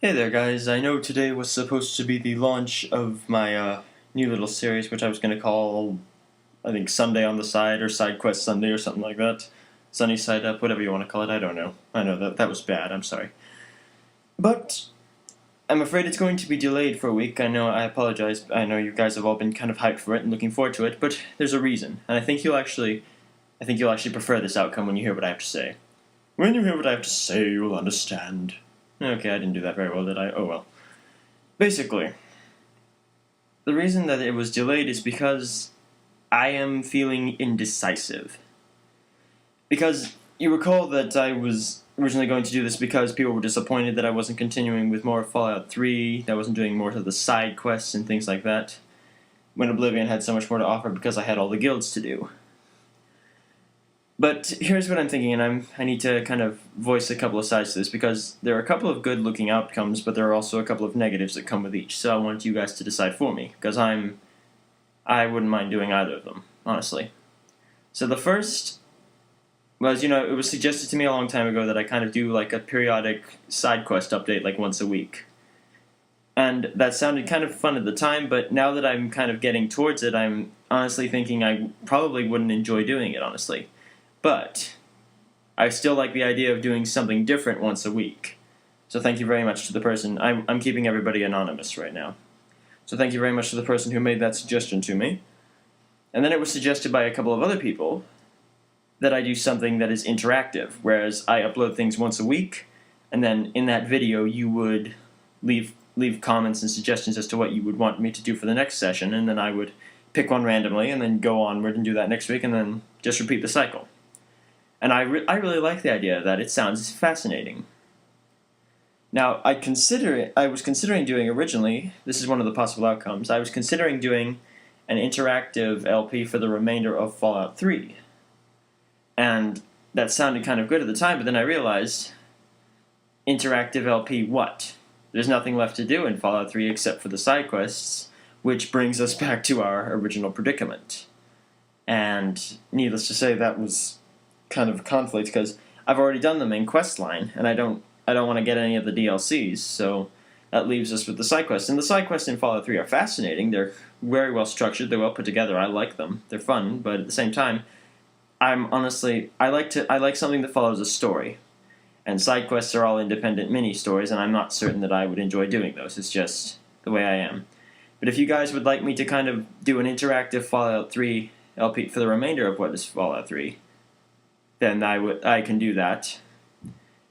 Hey there, guys. I know today was supposed to be the launch of my new little series, which I was going to call, I think, Sunday on the Side or Side Quest Sunday or something like that. Sunny Side Up, whatever you want to call it. I don't know. I know that was bad. I'm sorry. But I'm afraid it's going to be delayed for a week. I apologize. I know you guys have all been kind of hyped for it and looking forward to it, but there's a reason. And I think you'll actually prefer this outcome when you hear what I have to say. When you hear what I have to say, you'll understand. Okay, I didn't do that very well, did I? Oh well. Basically, the reason that it was delayed is because I am feeling indecisive. Because you recall that I was originally going to do this because people were disappointed that I wasn't continuing with more Fallout 3, that I wasn't doing more of the side quests and things like that, when Oblivion had so much more to offer because I had all the guilds to do. But here's what I'm thinking, and I need to kind of voice a couple of sides to this, because there are a couple of good-looking outcomes, but there are also a couple of negatives that come with each. So I want you guys to decide for me, because I wouldn't mind doing either of them, honestly. So the first was, it was suggested to me a long time ago that I kind of do like a periodic side quest update, like once a week. And that sounded kind of fun at the time, but now that I'm kind of getting towards it, I'm honestly thinking I probably wouldn't enjoy doing it, honestly. But I still like the idea of doing something different once a week. So thank you very much to the person. I'm keeping everybody anonymous right now. So thank you very much to the person who made that suggestion to me. And then it was suggested by a couple of other people that I do something that is interactive, whereas I upload things once a week, and then in that video you would leave comments and suggestions as to what you would want me to do for the next session, and then I would pick one randomly and then go onward and do that next week, and then just repeat the cycle. And I really like the idea of that. It sounds fascinating. Now, I was considering doing originally, this is one of the possible outcomes, I was considering doing an interactive LP for the remainder of Fallout 3. And that sounded kind of good at the time, but then I realized, interactive LP what? There's nothing left to do in Fallout 3 except for the side quests, which brings us back to our original predicament. And needless to say, that was kind of a conflict, because I've already done the main quest line, and I don't want to get any of the DLCs, so that leaves us with the side quests. And the side quests in Fallout 3 are fascinating. They're very well structured, they're well put together, I like them, they're fun, but at the same time, I like something that follows a story. And side quests are all independent mini-stories, and I'm not certain that I would enjoy doing those. It's just the way I am. But if you guys would like me to kind of do an interactive Fallout 3 LP for the remainder of what is Fallout 3, then I can do that.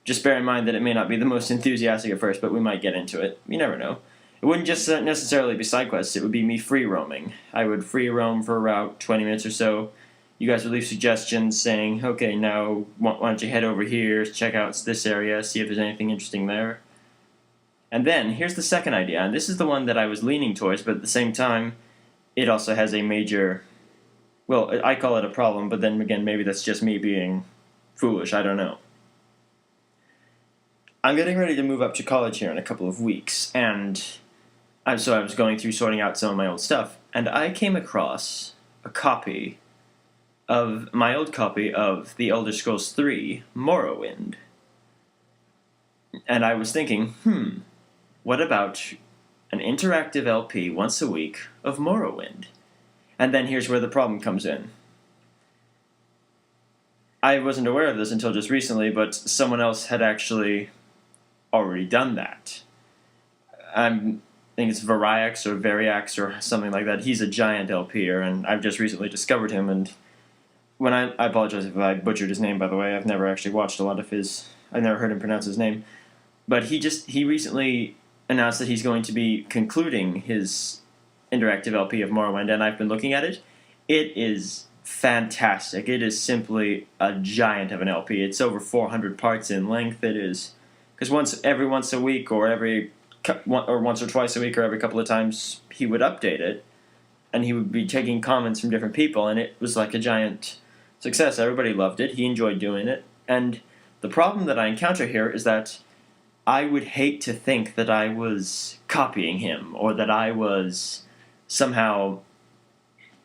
Just bear in mind that it may not be the most enthusiastic at first, but we might get into it. You never know. It wouldn't just necessarily be side quests, it would be me free roaming. I would free roam for about 20 minutes or so. You guys would leave suggestions saying, okay, now why don't you head over here, check out this area, see if there's anything interesting there. And then, here's the second idea, and this is the one that I was leaning towards, but at the same time, it also has a major... Well, I call it a problem, but then again, maybe that's just me being foolish, I don't know. I'm getting ready to move up to college here in a couple of weeks, and so I was going through sorting out some of my old stuff, and I came across a copy of my old copy of The Elder Scrolls 3, Morrowind. And I was thinking, what about an interactive LP once a week of Morrowind? And then here's where the problem comes in. I wasn't aware of this until just recently, but someone else had actually already done that. I think it's Variax or Variax or something like that. He's a giant LPer, and I've just recently discovered him, and when I apologize if I butchered his name, by the way. I've never actually watched a lot of his... I've never heard him pronounce his name. But he recently announced that he's going to be concluding his interactive LP of Morrowind, and I've been looking at it. It is fantastic. It is simply a giant of an LP. It's over 400 parts in length. It is... Because every once a week, or once or twice a week, or every couple of times, he would update it, and he would be taking comments from different people, and it was like a giant success. Everybody loved it. He enjoyed doing it. And the problem that I encounter here is that I would hate to think that I was copying him, or that I was somehow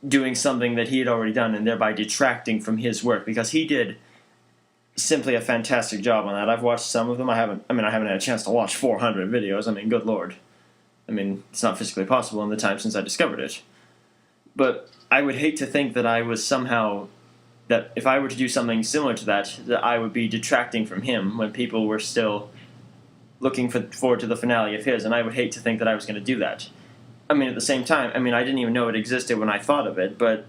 doing something that he had already done and thereby detracting from his work, because he did simply a fantastic job on that. I've watched some of them. I haven't had a chance to watch 400 videos. I mean, good lord. I mean, it's not physically possible in the time since I discovered it. But I would hate to think that I was somehow, that if I were to do something similar to that I would be detracting from him when people were still looking forward to the finale of his, and I would hate to think that I was going to do that. I mean, at the same time, I didn't even know it existed when I thought of it, but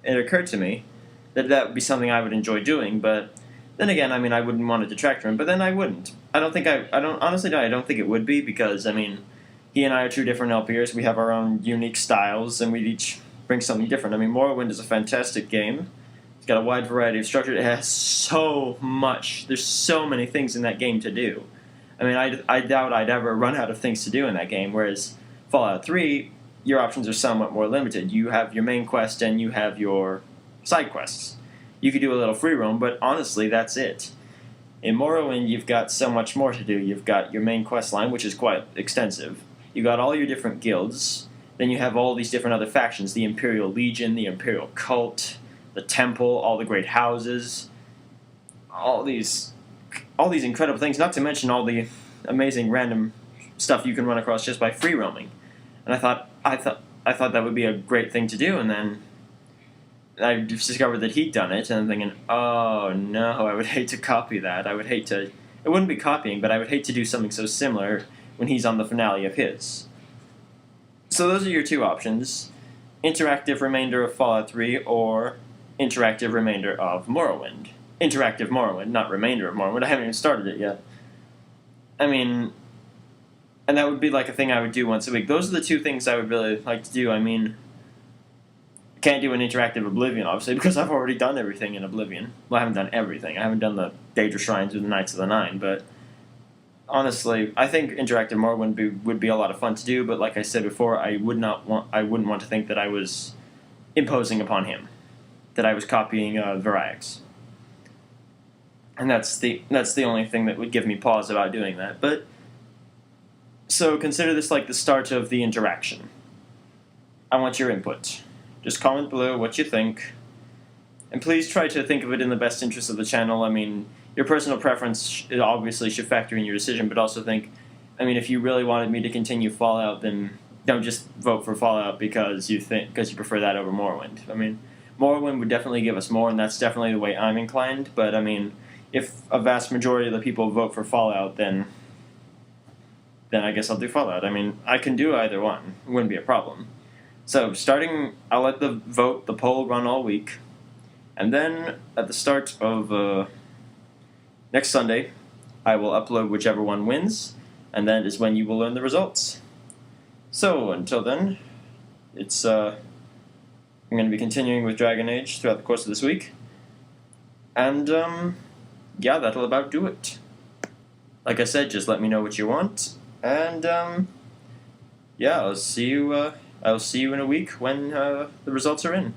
it occurred to me that that would be something I would enjoy doing, but then again, I wouldn't want to detract from him, but then I wouldn't. I don't think honestly, no, I don't think it would be, because, he and I are two different LPers. We have our own unique styles, and we each bring something different. Morrowind is a fantastic game. It's got a wide variety of structure. It has so much. There's so many things in that game to do. I doubt I'd ever run out of things to do in that game, whereas Fallout 3, your options are somewhat more limited. You have your main quest and you have your side quests. You could do a little free roam, but honestly, that's it. In Morrowind, you've got so much more to do. You've got your main quest line, which is quite extensive. You got all your different guilds. Then you have all these different other factions: the Imperial Legion, the Imperial Cult, the Temple, all the great houses, all these incredible things. Not to mention all the amazing random stuff you can run across just by free roaming. And I thought that would be a great thing to do. And then I discovered that he'd done it, and I'm thinking, oh no, I would hate to copy that. It wouldn't be copying, but I would hate to do something so similar when he's on the finale of his. So those are your two options: interactive remainder of Fallout 3 or interactive remainder of Morrowind. Interactive Morrowind, not remainder of Morrowind. I haven't even started it yet. And that would be like a thing I would do once a week. Those are the two things I would really like to do. Can't do an interactive Oblivion, obviously, because I've already done everything in Oblivion. Well, I haven't done everything. I haven't done the Daedra Shrines or the Knights of the Nine, but honestly, I think interactive Morrowind would be a lot of fun to do, but like I said before, I wouldn't want to think that I was imposing upon him, that I was copying Viriax. And that's the only thing that would give me pause about doing that. But so consider this like the start of the interaction. I want your input. Just comment below what you think. And please try to think of it in the best interest of the channel. Your personal preference obviously should factor in your decision, but also think, if you really wanted me to continue Fallout, then don't just vote for Fallout because you prefer that over Morrowind. Morrowind would definitely give us more, and that's definitely the way I'm inclined, but if a vast majority of the people vote for Fallout, then I guess I'll do Fallout. I can do either one. It wouldn't be a problem. So, I'll let the poll run all week, and then at the start of next Sunday, I will upload whichever one wins, and that is when you will learn the results. So, until then, I'm going to be continuing with Dragon Age throughout the course of this week, and, yeah, that'll about do it. Like I said, just let me know what you want, and, yeah, I'll see you in a week when the results are in.